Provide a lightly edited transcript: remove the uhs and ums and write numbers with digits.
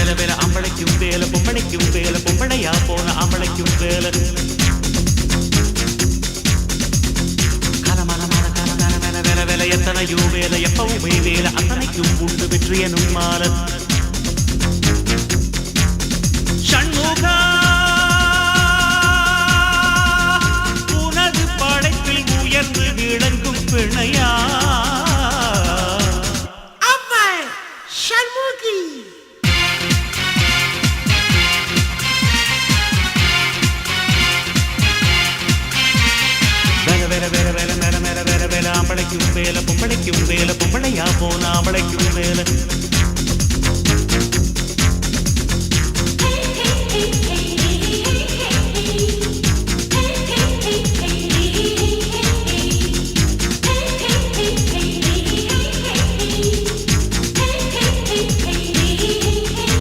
வேலை வேலை அம்பளைக்கும் வேலை பொம்பளைக்கும் வேலை பொம்பளையா போன அம்பளைக்கும் வேலை கலமலமான கலமல வேலை வேலை வேலை எத்தனையோ வேலை எப்பவுமே வேலை அத்தனைக்கும் உண்டு வெற்றி எனும் மாலை ஷண்முகா உனது படைப்பில் உயர்ந்து விளங்கும் பிணையா ஆம்பளைக்கும் வேலை பொம்பளைக்கும் வேலை பொம்பளையா போன ஆம்பளைக்கும் வேலை